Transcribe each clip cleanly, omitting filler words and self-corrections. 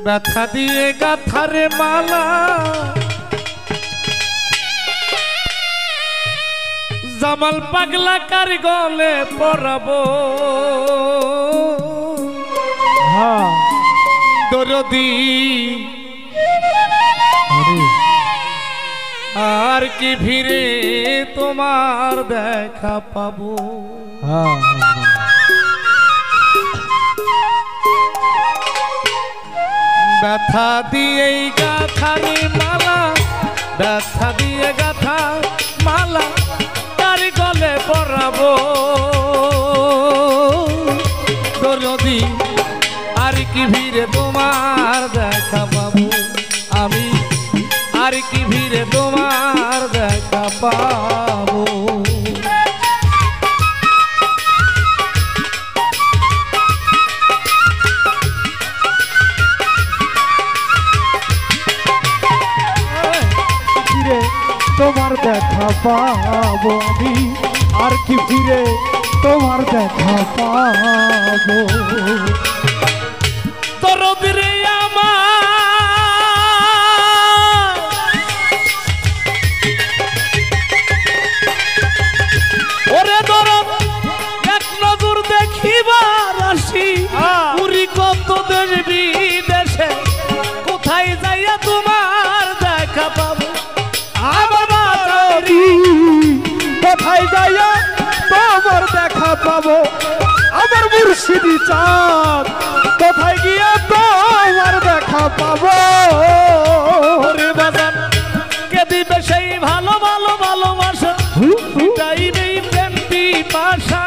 ব্যথা দিয়ে গাথারে মালা জামাল পাগলা কার গলে পরাবো দরদি আর কি ফিরে তোমার দেখা পাবো ব্যথা দিয়ে গাথারে মালা ব্যথা দিয়ে গাথা মালা কার গলে পরাবো দরদি আর কি ভিড়ে তোমার দেখা পাবো আমি আর কি ভিড়ে তোমার দেখা পাবো তোমার দেখা পাবো আমি আর কি ফিরে তোমার দেখা পাবো দরদ রে আমার ওরে দরদ এক নজর দেখিবার আসি পুরি কত দেশ বিদেশে কোথায় যাইয়া তোমার দেখা পাবো কোথায় যাইয়া তোমার দেখা পাবো আমার মুর্শিদি চাঁদ কোথায় গিয়া তোমার দেখা পাবো ওরে বাজান কে দিবে সেই ভালো ভালো ভালোবাসা তাই নেই প্রেম পিপাসা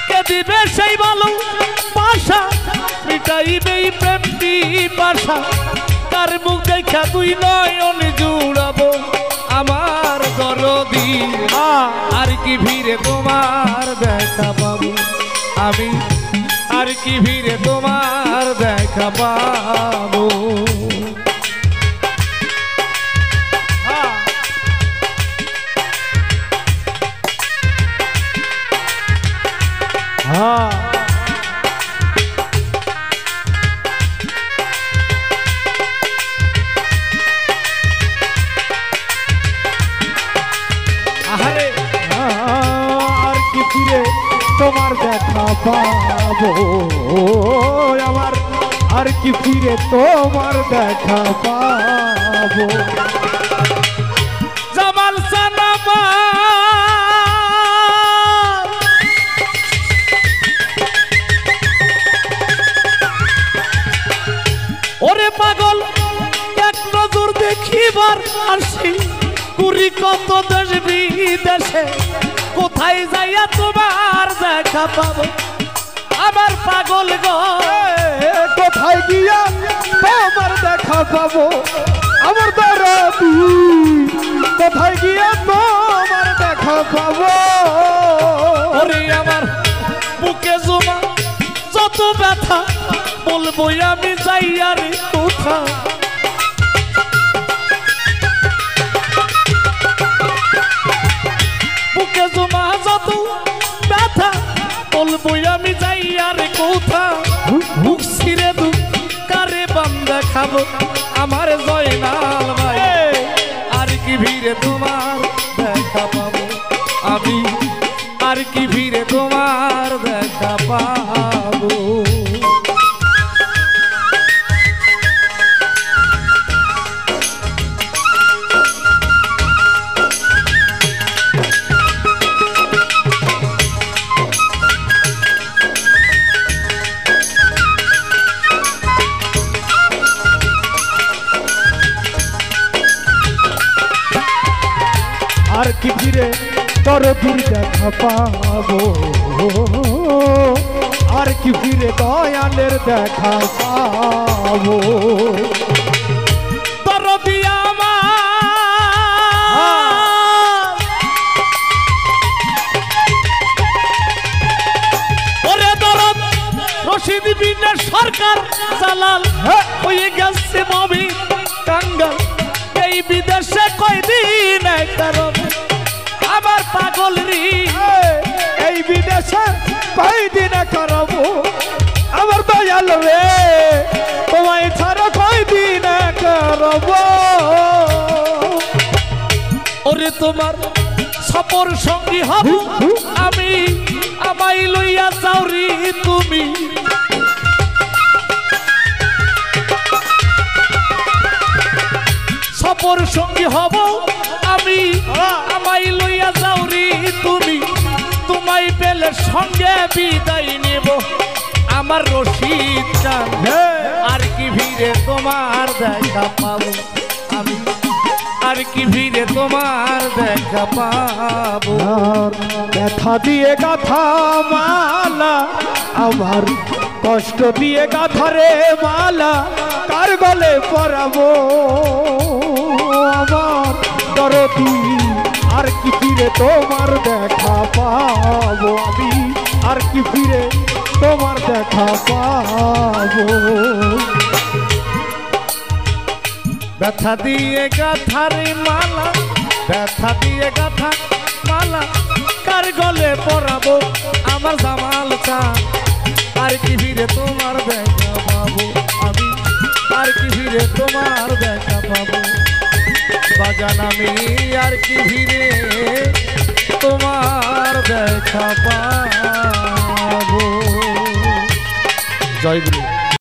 কে দিবে সেই ভালো পাশা মিটাইবে প্রেম পিপাসা কার মুখ দেখা তুই নয়ন জুড়াবো আমার দরদি আর কি ভিড়ে তোমার দেখা পাবো আমি আর কি ভিড়ে তোমার দেখা পাবো আর কি ফিরে তোমার দেখা পাবো আমার আর কি ফিরে তোমার দেখা পাবো জামাল সানামা ওরে পাগল এক নজর দেখিবার আসি পুরি কত দেশ বিদেশে কোথায় যাইয়া তোমার দেখা পাবো আমার পাগল গো কোথায় গিয়া তোমার দেখা পাবো আমার দরদি কোথায় গিয়া তোমার দেখা পাবো ওরে আমার বুকে জমা যত ব্যথা বলবো আমি যাইয়া রে কোথা বুকে জমা যত ব্যথা বলবো আমি যাইয়া রে কোথা মুখ ছিঁড়ে দুঃখ কারে বাম দেখাবো আমার জয়নাল ভাই আর কি ভিড়ে তোমার দেখা পাবো আমি আর কি ভিড়ে তোমার দেখা পাবো আর কি ফিরে দরদির দেখা পাবো আর কি ফিরে দয়ালের দেখা পাবো দরদি আমার ওরে দরদ রশিদ বিনা সরকার জালাল হয়ে গেছে মবি কাঙ্গাল এই বিদেশে কয়দিন কারণ আমার পাগল রি এই বিদেশে কয়দিনে করবো আমার দয়াল রে তোমায় ছাড়া কয়দিনে করবো ওরে তোমার সপর সঙ্গী হব আমি আমায় লইয়া যাওরি তুমি সপর সঙ্গী হব আমি আমায় লইয়া যাওরি তুমি তোমায় পেলে সঙ্গে বিদায় নেব আমার রশিদ চান আর কি ভিড়ে তোমার দেখা পাবো আমি আর কি ভিড়ে তোমার দেখা পাবো ব্যথা দিয়ে গাথা মালা আমার কষ্ট দিয়ে গাথা রে মালা কার গলে পরাবো আমার দরদি আর কি ফিরে তোমার দেখা পাবো আমি আর কি ফিরে তোমার দেখা পাবো ব্যথা দিয়ে গাথারে মালা ব্যথা দিয়ে গাথা মালা কার গলে পরাবো আমার জামাল চা আর কি ফিরে তোমার দেখা পাবো আমি আর কি ফিরে তোমার দেখা পাবো বাজান আমি আর কি ফিরে তোমার দেখা পাবো জয় গুরু।